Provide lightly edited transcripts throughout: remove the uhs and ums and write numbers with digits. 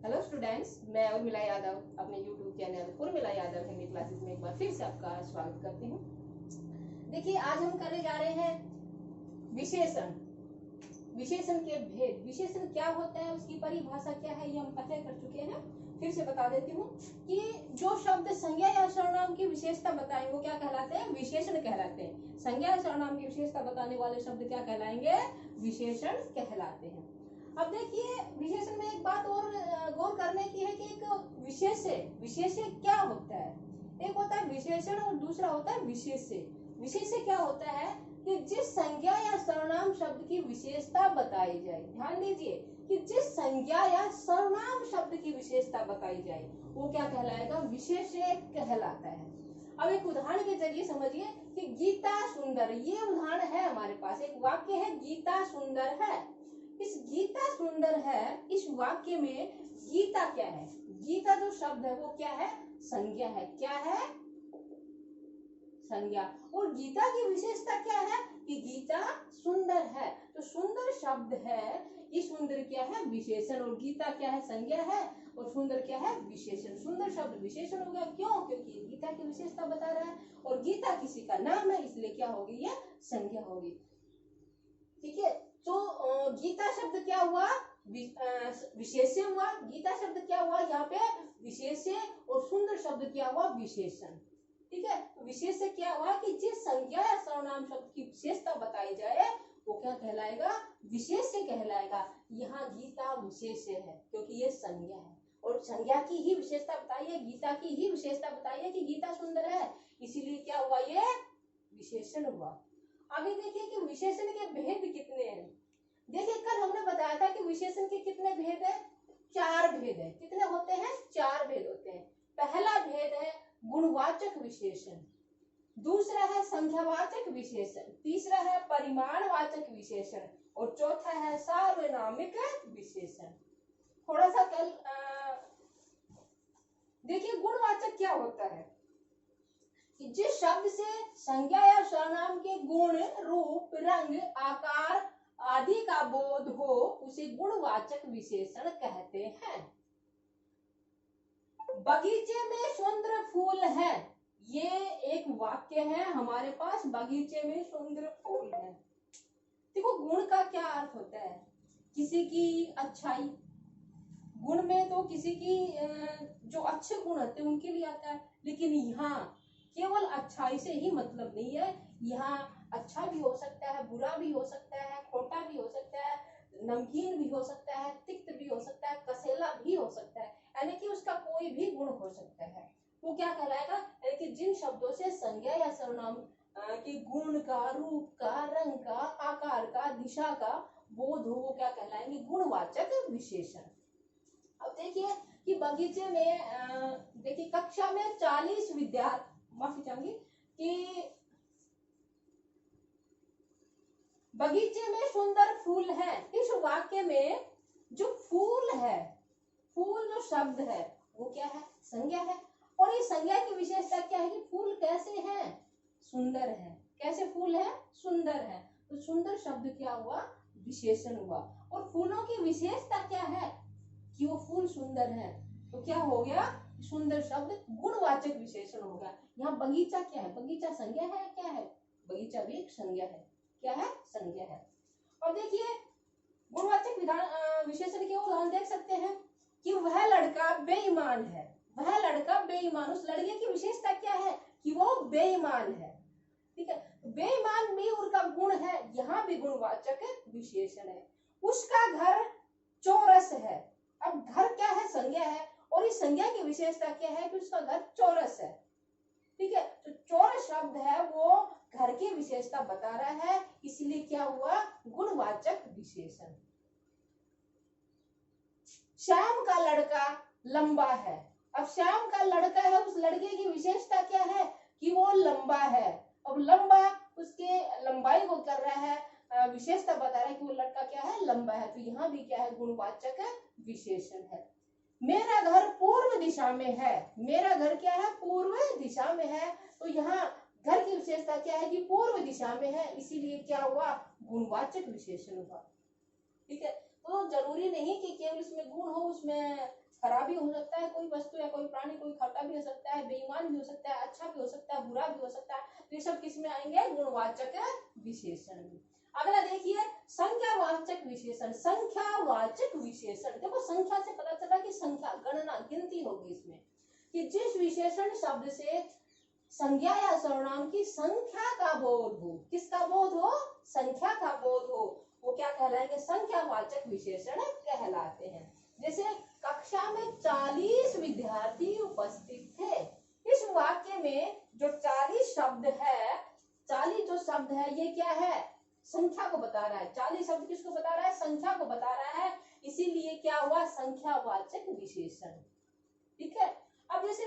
Hello students, मैं उर्मिला यादव अपने YouTube channel Urmila Yadav Hindi classes में एक बार फिर से आपका स्वागत करती हूँ। देखिए, आज हम करने जा रहे हैं विशेषण। विशेषण के भेद, विशेषण क्या होता है, उसकी परिभाषा क्या है, ये हम पहले कर चुके हैं। फिर से बता देती हूँ कि जो शब्द संज्ञा या सर्वनाम की विशेषता बताएं वो क्या कहलाते हैं, विशेषण कहलाते हैं। संज्ञा या सर्वनाम की विशेषता बताने वाले शब्द क्या कहलाएंगे, विशेषण कहलाते हैं। अब देखिए, विशेषण में एक बात और गौर करने की है कि एक विशेष्य क्या होता है। एक होता है विशेषण और दूसरा होता है विशेष्य। विशेष्य क्या होता है कि जिस संज्ञा या सर्वनाम शब्द की विशेषता बताई जाए, ध्यान दीजिए कि जिस संज्ञा या सर्वनाम शब्द की विशेषता बताई जाए वो क्या कहलाएगा, विशेष्य कहलाता है। अब एक उदाहरण के जरिए समझिए कि गीता सुंदर, ये उदाहरण है हमारे पास। एक वाक्य है गीता सुंदर है। इस गीता सुंदर है इस वाक्य में गीता क्या है, गीता जो शब्द है वो क्या है, संज्ञा है। क्या है, संज्ञा। और गीता की विशेषता क्या है कि गीता सुंदर है। तो सुंदर शब्द है, ये सुंदर क्या है, विशेषण, और गीता क्या है, संज्ञा है, और सुंदर क्या है, विशेषण। सुंदर शब्द विशेषण हो गया, क्यों, क्योंकि गीता की विशेषता बता रहा है, और गीता किसी का नाम है इसलिए क्या होगी, ये संज्ञा होगी। ठीक है, तो गीता शब्द क्या हुआ, विशेष्य हुआ। गीता शब्द क्या हुआ यहाँ पे, विशेष्य, और सुंदर शब्द क्या हुआ, विशेषण। ठीक है, विशेष्य क्या हुआ कि जिस संज्ञा या सर्वनाम शब्द की विशेषता बताई जाए वो क्या कहलाएगा, विशेष्य कहलाएगा। यहाँ गीता विशेष्य है क्योंकि ये संज्ञा है, और संज्ञा की ही विशेषता बताई है, गीता की ही विशेषता बताई है कि गीता सुंदर है, इसीलिए क्या हुआ, ये विशेषण हुआ। अभी देखिए कि विशेषण के भेद कितने हैं। देखिए, कल हमने बताया था कि विशेषण के कितने भेद है, 4 भेद है। कितने होते हैं, 4 भेद होते हैं। पहला भेद है गुणवाचक विशेषण, दूसरा है संख्यावाचक विशेषण, तीसरा है परिमाणवाचक विशेषण, और चौथा है सार्वनामिक विशेषण। थोड़ा सा कल देखिए, गुणवाचक क्या होता है कि जिस शब्द से संज्ञा या सर्वनाम के गुण, रूप, रंग, आकार आदि का बोध हो उसे गुणवाचक विशेषण कहते हैं। बगीचे में सुंदर फूल है, ये एक वाक्य है हमारे पास, बगीचे में सुंदर फूल है। देखो, गुण का क्या अर्थ होता है, किसी की अच्छाई। गुण में तो किसी की जो अच्छे गुण होते हैं उनके लिए आता है, लेकिन यहाँ केवल अच्छाई से ही मतलब नहीं है। यहाँ अच्छा भी हो सकता है, बुरा भी हो सकता है, खोटा भी हो सकता है, नमकीन भी हो सकता है, तिक्त भी हो सकता है, कसेला भी हो सकता है, यानी कि उसका कोई भी गुण हो सकता है। वो क्या कहलाएगा, यानी कि जिन शब्दों से संज्ञा या सर्वनाम के गुण का, रूप का, रंग का, आकार का, दिशा का बोध हो वो क्या कहलाएंगे, गुणवाचक विशेषण। अब देखिए कि बगीचे में देखिए कक्षा में 40 विद्यार्थी, माफी चाहूंगी कि बगीचे में सुंदर फूल है, इस वाक्य में जो फूल है, फूल जो शब्द है वो क्या है, संज्ञा है। और इस संज्ञा की विशेषता क्या है कि फूल कैसे हैं, सुंदर है। कैसे फूल है, सुंदर है। तो सुंदर शब्द क्या हुआ, विशेषण हुआ। और फूलों की विशेषता क्या है कि वो फूल सुंदर है, तो क्या हो गया, सुंदर शब्द गुणवाचक विशेषण हो गया। यहाँ बगीचा क्या है, बगीचा संज्ञा है, क्या है, बगीचा भी एक संज्ञा है। क्या है, संज्ञा है। और देखिए गुणवाचक विशेषण के उदाहरण देख सकते हैं कि वह लड़का बेईमान है, वह लड़का बेईमान, उस लड़के की विशेषता क्या है कि वो बेईमान है। ठीक है, बेईमान भी उनका गुण है, यहाँ भी गुणवाचक विशेषण है। उसका घर चौरस है, अब घर क्या है, संज्ञा है, और इस संज्ञा की विशेषता क्या है कि उसका घर चौरस है। ठीक है, तो चौरस शब्द है वो घर की विशेषता बता रहा है, इसलिए क्या हुआ, गुणवाचक विशेषण। श्याम का लड़का लंबा है, अब श्याम का लड़का है, उस लड़के की विशेषता क्या है कि वो लंबा है। अब लंबा, उसके लंबाई को कर रहा है, विशेषता बता रहा है कि वो लड़का क्या है, लंबा है, तो यहाँ भी क्या है, गुणवाचक विशेषण है। मेरा घर पूर्व दिशा में है, मेरा घर क्या है, पूर्व दिशा में है, तो यहाँ घर की विशेषता क्या है कि पूर्व दिशा में है, इसीलिए क्या हुआ, गुणवाचक विशेषण हुआ। ठीक है, तो जरूरी नहीं कि केवल उसमें गुण हो, उसमें खराब भी हो सकता है कोई वस्तु या कोई प्राणी, कोई खट्टा भी हो सकता है, बेईमान भी हो सकता है, अच्छा भी हो सकता है, बुरा भी हो सकता है। तो ये सब किस में आएंगे? गुणवाचक विशेषण में। अगला देखिए संख्यावाचक विशेषण। संख्यावाचक विशेषण, देखो संख्या से पता चला कि संख्या, गणना, गिनती होगी इसमें, कि जिस विशेषण शब्द से संज्ञा या सर्वनाम की संख्या का बोध हो, किसका बोध हो? संख्या का बोध हो, वो क्या कहलाएंगे? संख्यावाचक विशेषण कहलाते हैं। जैसे कक्षा में 40 विद्यार्थी उपस्थित थे। इस वाक्य में जो 40 शब्द है, 40 जो शब्द है ये क्या है? संख्या को बता रहा है। 40 शब्द किसको बता रहा है? संख्या को बता रहा है, इसीलिए क्या हुआ? संख्यावाचक विशेषण। ठीक है। अब जैसे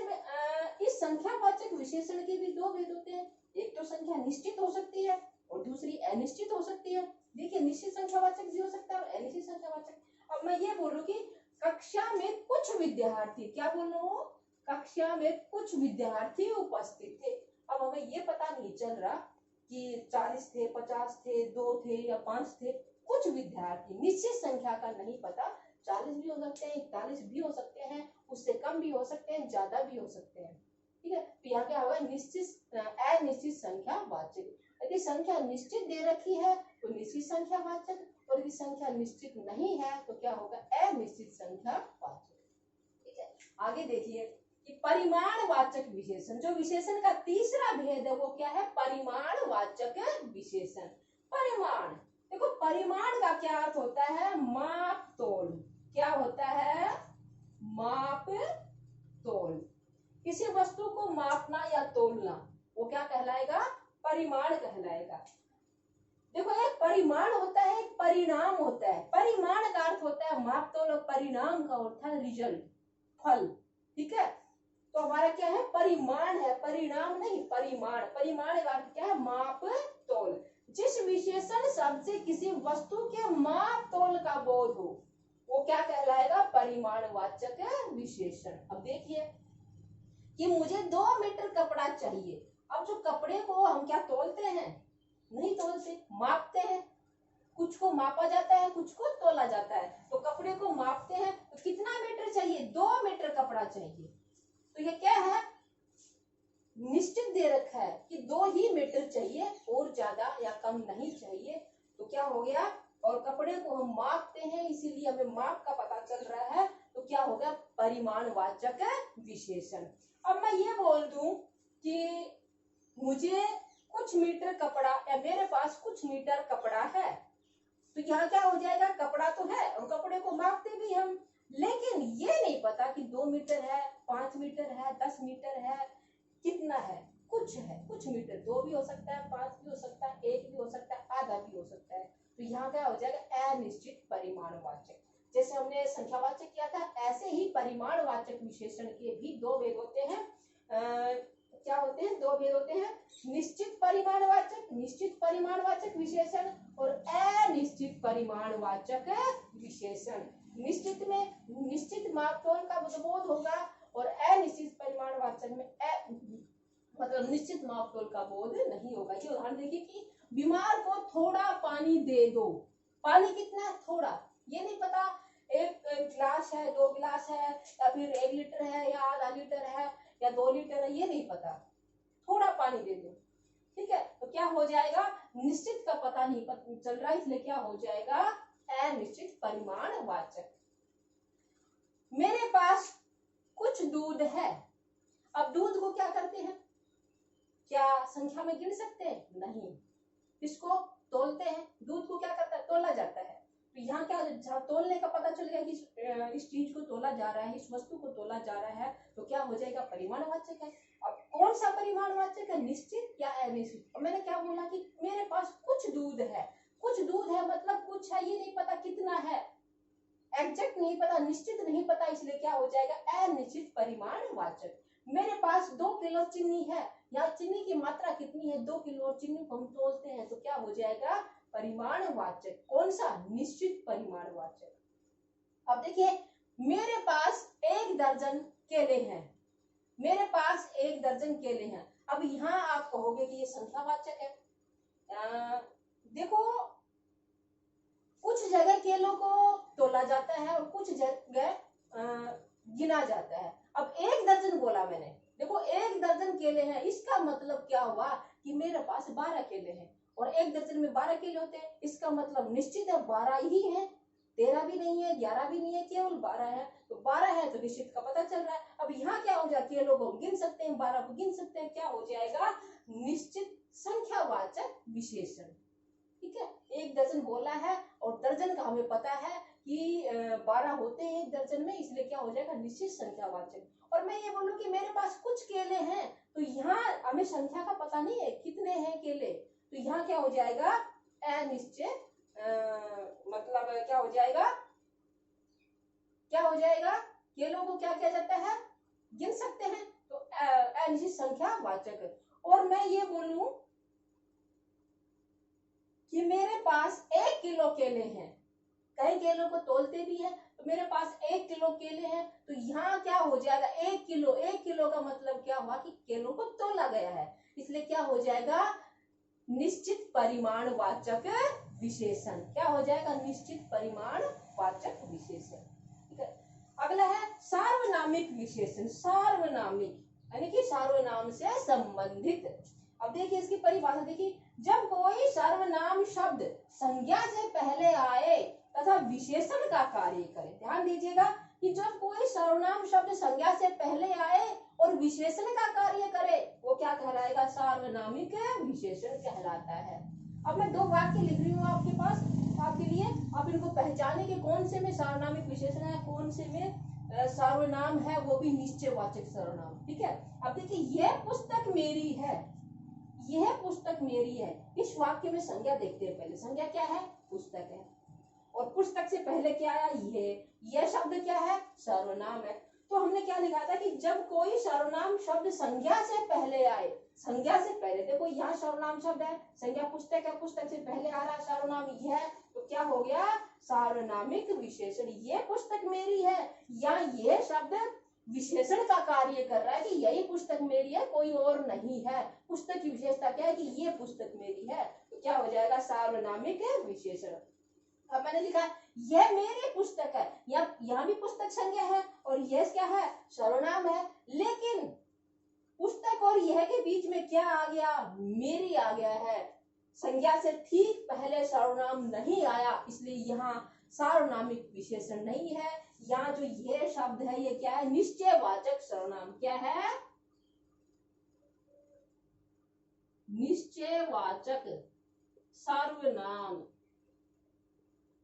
इस संख्यावाचक विशेषण के भी दो भेद होते हैं। एक तो संख्या निश्चित हो सकती है और दूसरी अनिश्चित हो सकती है। देखिए निश्चित संख्यावाचक भी हो सकता है और अनिश्चित संख्यावाचक। अब मैं ये बोल रहा हूँ कि कक्षा में कुछ विद्यार्थी, क्या बोल रहा हूँ? कक्षा में कुछ विद्यार्थी उपस्थित थे। अब हमें ये पता नहीं चल रहा कि 40 थे, 50 थे, 2 थे या 5 थे। कुछ विद्यार्थी, निश्चित संख्या का नहीं पता। 40 भी हो सकते हैं, 41 भी हो सकते हैं, उससे कम भी हो सकते हैं, ज्यादा भी हो सकते हैं। ठीक है। तो यहाँ क्या होगा? निश्चित अनिश्चित संख्यावाचक। यदि संख्या निश्चित दे रखी है तो निश्चित संख्यावाचक, और यदि संख्या निश्चित नहीं है तो क्या होगा? अनिश्चित संख्यावाचक। ठीक है। आगे देखिए कि परिमाणवाचक विशेषण। जो विशेषण का तीसरा भेद है वो क्या है? परिमाणवाचक विशेषण। परिमाण, देखो परिमाण का क्या अर्थ होता है? माप तोल। क्या होता है? माप तोल। किसी वस्तु को मापना या तोलना, वो क्या कहलाएगा? परिमाण कहलाएगा। देखो एक परिमाण होता है, एक परिणाम होता है। परिमाण का अर्थ होता है माप तोल और परिणाम का होता है रिजल्ट, फल। ठीक है। तो हमारा क्या है? परिमाण है, परिणाम नहीं, परिमाण। परिमाण का अर्थ क्या है? माप तोल। जिस विशेषण शब्द से किसी वस्तु के माप तोल का बोध हो वो क्या कहलाएगा? परिमाणवाचक विशेषण। अब देखिए कि मुझे 2 मीटर कपड़ा चाहिए। अब जो कपड़े को हम क्या तोलते हैं? नहीं तोलते, मापते हैं। कुछ को मापा जाता है, कुछ को तोला जाता है। तो कपड़े को मापते हैं तो कितना मीटर चाहिए? 2 मीटर कपड़ा चाहिए। तो ये क्या है? निश्चित दे रखा है कि 2 ही मीटर चाहिए और ज्यादा या कम नहीं चाहिए। तो क्या हो गया? और कपड़े को हम मापते हैं, इसीलिए हमें माप का पता चल रहा है। तो क्या हो गया? परिमाणवाचक विशेषण। अब मैं ये बोल दूं कि मुझे कुछ मीटर कपड़ा, या मेरे पास कुछ मीटर कपड़ा है, तो यहाँ क्या हो जाएगा? कपड़ा तो है और कपड़े को मापते भी हम, लेकिन ये नहीं पता कि 2 मीटर है, 5 मीटर है, 10 मीटर है, कितना है? कुछ है, कुछ मीटर। 2 भी हो सकता है, 5 भी हो सकता है, 1 भी हो सकता है, आधा भी हो सकता है। तो यहाँ क्या हो जाएगा? अनिश्चित परिमाणवाचक। जैसे हमने संख्यावाचक किया था, ऐसे ही परिमाणवाचक विशेषण के भी 2 भेद होते हैं। क्या होते हैं? 2 भेद होते हैं। निश्चित परिमाणवाचक, निश्चित परिमाणवाचक विशेषण और अनिश्चित परिमाणवाचक विशेषण। निश्चित में निश्चित मापतोल का बोध होगा और अनिश्चित परिमाणवाचक में मतलब निश्चित मापतोल का बोध नहीं होगा। ये उदाहरण देखिए कि बीमार को थोड़ा पानी दे दो। पानी कितना? थोड़ा। ये नहीं पता 1 गिलास है, 2 गिलास है, या फिर 1 लीटर है या आधा लीटर है या 2 लीटर है, ये नहीं पता। थोड़ा पानी दे दो। ठीक है। तो क्या हो जाएगा? निश्चित का पता नहीं चल रहा है, इसलिए क्या हो जाएगा? अनिश्चित परिमाणवाचक। मेरे पास कुछ दूध है। अब दूध को क्या करते हैं? क्या संख्या में गिन सकते हैं? नहीं। इसको तोलते हैं। दूध को क्या करता है? तोला जाता है। तो यहाँ क्या तोलने का पता चल गया कि इस चीज को तोला जा रहा है, इस वस्तु को तोला जा रहा है। तो क्या हो जाएगा? परिमाणवाचक है। अब कौन सा परिमाणवाचक है? निश्चित या अनिश्चित? और मैंने क्या बोला कि मेरे पास कुछ दूध है। कुछ दूध है मतलब कुछ है, ये नहीं पता कितना है, एग्जैक्ट नहीं पता, निश्चित नहीं पता, इसलिए क्या हो जाएगा? अनिश्चित परिमाणवाचक। मेरे पास 2 किलो चीनी है, यहाँ चीनी की मात्रा कितनी है? 2 किलो चीनी को हम तोलते हैं, तो क्या हो जाएगा? परिमाणवाचक। कौन सा? निश्चित परिमाणवाचक। अब देखिए मेरे पास 1 दर्जन केले हैं। मेरे पास 1 दर्जन केले हैं। अब यहाँ आप कहोगे कि ये संख्यावाचक है। देखो कुछ जगह केलों को तोला जाता है और कुछ जगह गिना जाता है। अब 1 दर्जन बोला मैंने, देखो 1 दर्जन केले हैं, इसका मतलब क्या हुआ कि मेरे पास 12 केले हैं, और 1 दर्जन में 12 केले होते हैं, इसका मतलब निश्चित है 12 ही है, 13 भी नहीं है, 11 भी नहीं है, केवल 12 है। तो 12 है तो निश्चित का पता चल रहा है। अब यहाँ क्या हो जाए, केलों को गिन सकते हैं, 12 को गिन सकते हैं, क्या हो जाएगा, निश्चित संख्यावाचक विशेषण। ठीक है, 1 दर्जन बोला है और दर्जन का हमें पता है कि 12 होते हैं 1 दर्जन में, इसलिए क्या हो जाएगा, निश्चित संख्यावाचक। और मैं ये बोलूं कि मेरे पास कुछ केले हैं, तो यहाँ हमें संख्या का पता नहीं है कितने हैं केले, तो यहाँ क्या हो जाएगा, अनिश्चित, मतलब क्या हो जाएगा, केलों को क्या किया जाता है, गिन सकते हैं, तो अनिश्चित संख्यावाचक। और मैं ये बोलूं कि मेरे पास 1 किलो केले हैं, कई केलों को तोलते भी हैं, तो मेरे पास 1 किलो केले हैं, तो यहाँ क्या हो जाएगा, 1 किलो का मतलब क्या हुआ कि केलों को तोला गया है, इसलिए क्या हो जाएगा, निश्चित परिमाणवाचक विशेषण। क्या हो जाएगा, निश्चित परिमाणवाचक विशेषण। ठीक है, अगला है सार्वनामिक विशेषण। सार्वनामिक यानी कि सार्वनाम से संबंधित। अब देखिए इसकी परिभाषा देखिए, जब कोई सर्वनाम शब्द संज्ञा से पहले आए तथा विशेषण का कार्य करे। ध्यान दीजिएगा कि जब कोई सर्वनाम शब्द संज्ञा से पहले आए और विशेषण का कार्य करे, वो क्या कहलाएगा, सार्वनामिक विशेषण कहलाता है। अब मैं 2 वाक्य लिख रही हूँ आपके पास, आपके लिए, आप इनको पहचाने के कौन से में सार्वनामिक विशेषण है, कौन से में सर्वनाम है, वो भी निश्चयवाचक सर्वनाम। ठीक है, अब देखिए, यह पुस्तक मेरी है, यह पुस्तक मेरी है, इस वाक्य में संज्ञा देखते हैं पहले, संज्ञा क्या है, पुस्तक है, और पुस्तक से पहले क्या आया, यह शब्द क्या है, सर्वनाम है। तो हमने क्या लिखा था कि जब कोई सर्वनाम शब्द संज्ञा से पहले आए, संज्ञा से पहले, देखो यहाँ सर्वनाम शब्द है, संज्ञा पुस्तक है, पुस्तक से पहले आ रहा सर्वनाम यह, तो क्या हो गया, सार्वनामिक विशेषण। ये पुस्तक मेरी है, या ये शब्द विशेषण का कार्य कर रहा है कि यही पुस्तक मेरी है, कोई और नहीं है। पुस्तक की विशेषता क्या है कि ये पुस्तक मेरी है, तो क्या हो जाएगा, सार्वनामिक विशेषण। अब मैंने लिखा यह मेरी पुस्तक है, यहाँ भी पुस्तक संज्ञा है और यह क्या है, सर्वनाम है, लेकिन पुस्तक और यह के बीच में क्या आ गया, मेरी आ गया है, संज्ञा से ठीक पहले सर्वनाम नहीं आया, इसलिए यहाँ सार्वनामिक विशेषण नहीं है। यहाँ जो यह शब्द है ये क्या है, निश्चयवाचक सर्वनाम। क्या है, निश्चयवाचक सर्वनाम,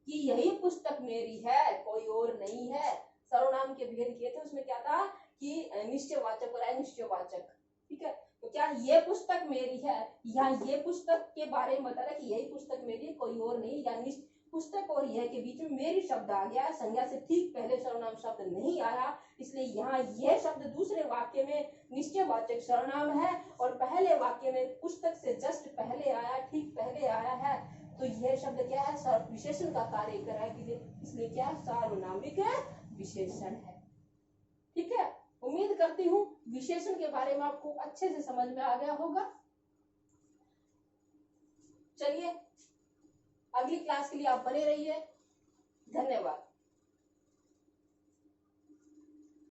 कि यही पुस्तक मेरी है, कोई और नहीं है। सर्वनाम के भेद किए थे, उसमें क्या था कि निश्चयवाचक और अनिश्चयवाचक। ठीक है, तो क्या ये पुस्तक मेरी है, या ये पुस्तक के बारे में बता रहा है कि यही पुस्तक मेरी है, कोई और नहीं, या पुस्तक और यह के बीच में मेरी शब्द आ गया, संज्ञा से ठीक पहले सर्वनाम शब्द नहीं आया, इसलिए यहाँ यह शब्द दूसरे वाक्य में निश्चयवाचक सर्वनाम है, और पहले वाक्य में पुस्तक से जस्ट पहले आया, ठीक पहले आया है, तो यह शब्द क्या है, विशेषण का कार्य कर रहा है, इसलिए क्या है, सार्वनामिक विशेषण है। ठीक है, उम्मीद करती हूँ विशेषण के बारे में आपको अच्छे से समझ में आ गया होगा। चलिए, अगली क्लास के लिए आप बने रहिए। धन्यवाद।